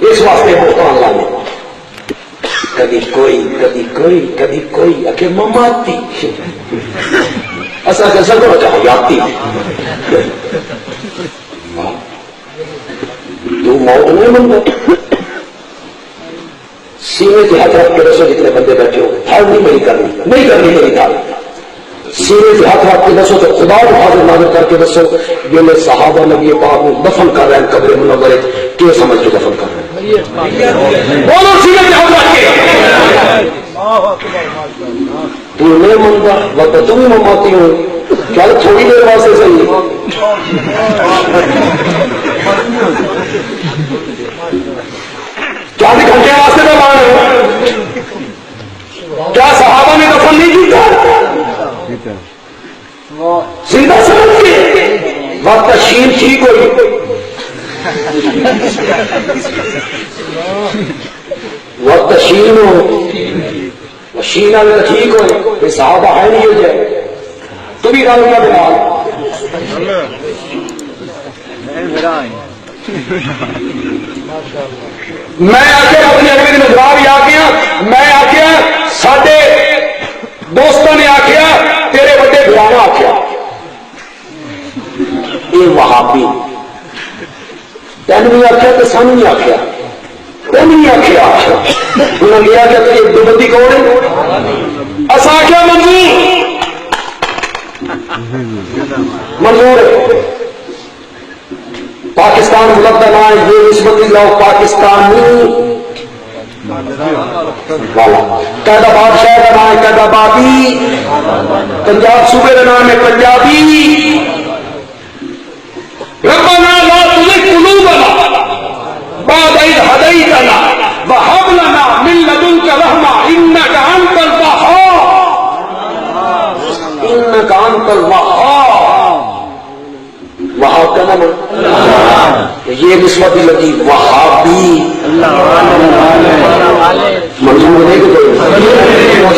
اس واسطے بہتان لانے کبھی کوئی کبھی کوئی کبھی کوئی اکھے مماتی اصل کیسا کرو چاہو یاتی تو موت نہیں بنتا سینے سے ہاتھ رکھ کے دسو جتنے بندے بیٹھے ہو ہر نہیں میری کرنی میری تھا سینے سے ہاتھ رکھ کے دسو تو خدا کو حاضر نازر کر کے دسو یہ میں صحابہ نبی پاک کو دفن کر رہے ہیں قبر منورہ کیوں سمجھ کے دفن کر رہے ہیں بولو سینے سے ہاتھ رکھ کے تو نہیں منگا وقت تم ہی مماتی ہو کیا تھوڑی دیر واسطے صحیح کیا گھنٹے واسطے میں مان کیا صحابہ نے دفن نہیں کیتا سیدھا سمجھ کے وقت شین ٹھیک ہوئی وقت شین ہو شین اگر ٹھیک ہو یہ صحابہ ہے نہیں ہو جائے تو بھی گل کا بلال میں آخیا اپنی اگلی نظراب ہی آخیا میں آخیا سڈے دوستوں نے آخیا تیرے بڑے گرانا آخیا یہ وہابی تین بھی آخیا تو سانو نہیں آخیا تین نہیں آخیا انہوں نے آخیا تو یہ دو بندی کون ہے اصا آخیا منظور ہے پاکستان ملک کا نام یہ نسبتی لاؤ پاکستانی قید بادشاہ کا نام ہے قید آبادی پنجاب صوبے کا نام ہے پنجابی ربنا لا تزغ قلوبنا بعد إذ هديتنا وهب لنا من لدنك رحمة إنك أنت الوهاب إنك أنت الوهاب وہاب کا نام یہ نسبت لگی وہابی منظور نہیں کہ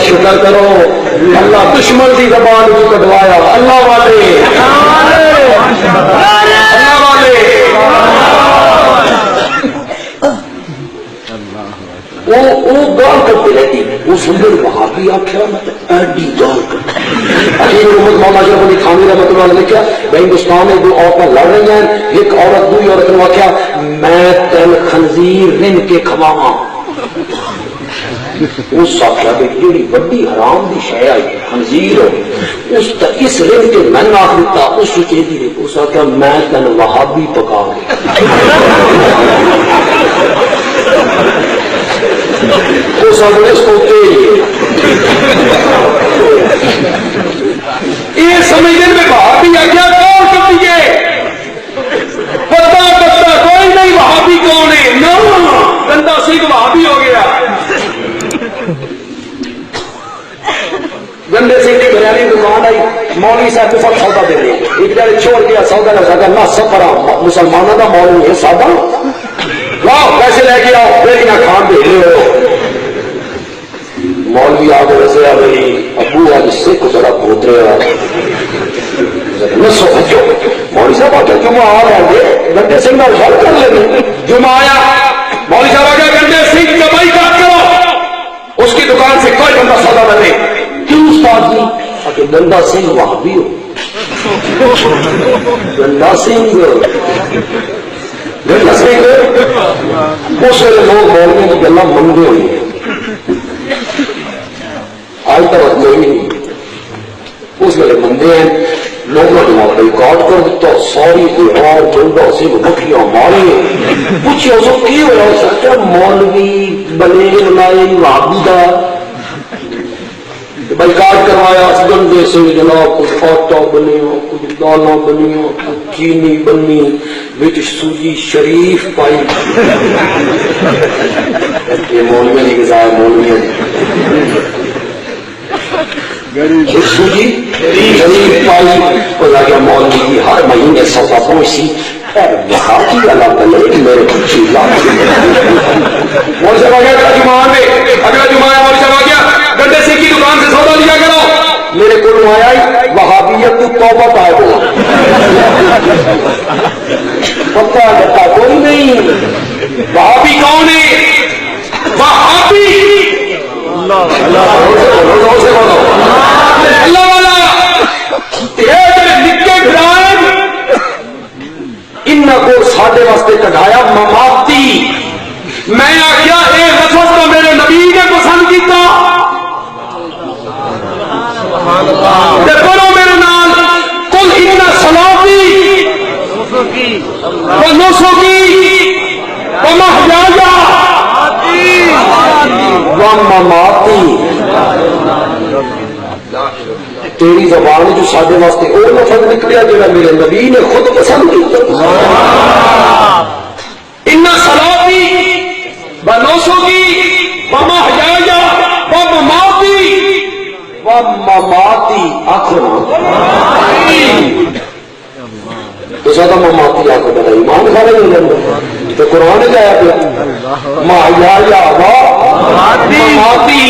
شکر کرو اللہ دشمن کی زبان کو کٹوایا اللہ والے اللہ والے وہ گال کرتے رہتی وہ سندر وہابی آخیا میں ایڈی گال کرتا عظیم محمد مولانا اشرف علی تھانوی رحمۃ اللہ علیہ نے کیا ہندوستان میں دو عورتیں لڑ رہی ہیں ایک عورت دوسری عورت نے آخیا میں تین خنزیر رن کے کھواواں اس آخیا کہ جی وڈی حرام دی شے آئی خنزیر اس رن کے میں آخ دیتا اس چیزی اس آخیا میں تین وہابی پکا اس کو یہ سمجھنے میں وہابی آ گیا کون کرتی ہے پتا کوئی نہیں وہابی کون ہے نہ گندا سنگھ وہابی ہو گیا گندے سنگھ کی بریانی دکان آئی مولوی صاحب کو سب سودا دے رہے ایک جگہ چھوڑ گیا سودا نہ سکا نہ سفر مسلمانوں کا مولوی ہے سادہ لاؤ پیسے لے کے آؤ پھر نہ کھان دے رہے ہو مولوی آ کے دسیا بھائی ابو آج سکھ ذرا بہت رہا نسو بچو مولوی صاحب آ کے جمعہ آ رہے گے گنڈے سنگھ کا خیال کر لیں جمعہ آیا مولوی صاحب آ کے گنڈے سنگھ کمائی کاٹ کرو اس کی دکان سے کوئی بندہ سودا نہ دے کیوں استاد جی کہ گندا سنگھ وہاں بھی ہو گندا سنگھ گندا سنگھ اس ویلے لوگ مولوی کی گلا منگے ہوئی آج تک کوئی نہیں اس ویلے بندے ہیں لوگوں نے ریکارڈ کر دیتا ساری اور گندا سنگھ مکھیاں ماری پوچھے اس کو کی ہوا سکتا مولوی بنے بنائے وہابی کا بائیکاٹ کروایا گندے سے جناب کچھ آٹا بنے کچھ دانا بنی کچھ چینی بنی بچ سوجی شریف پائی یہ مولوی نہیں گزار مولوی سوجی شریف پائی اور لگا مولوی کی ہر مہینے سودا پہنچی وہابی والا بنے میرے کچھ مول صاحب آ گیا اگلا جمعہ میں اگلا جمعہ مول صاحب آ گیا گنڈے سنگھ کی دکان سے سودا لیا کرو میرے کو آیا وہابیت کو توبہ پائے بولا پتا لگتا کوئی نہیں وہابی کون اللہ والا نکے گرائن ان کو ساڈے واسطے کٹایا مماتی. میں آخیا یہ لفظ تو میرے نبی نے پسند کیتا. پڑھو میرے نام کل ان صلاتی و نسکی و محیایا و مماتی. تیری زبان جو ساڈے واسطے وہ لفظ نکلیا جڑا میرے نبی نے خود پسند کیا. ان صلاتی و نسکی و محیایا و مماتی و مماتی آخر تو زیادہ مماتی آخر بنا ایمان کھانے ہو جاتا تو قرآن جایا پیا محیایا و مماتی.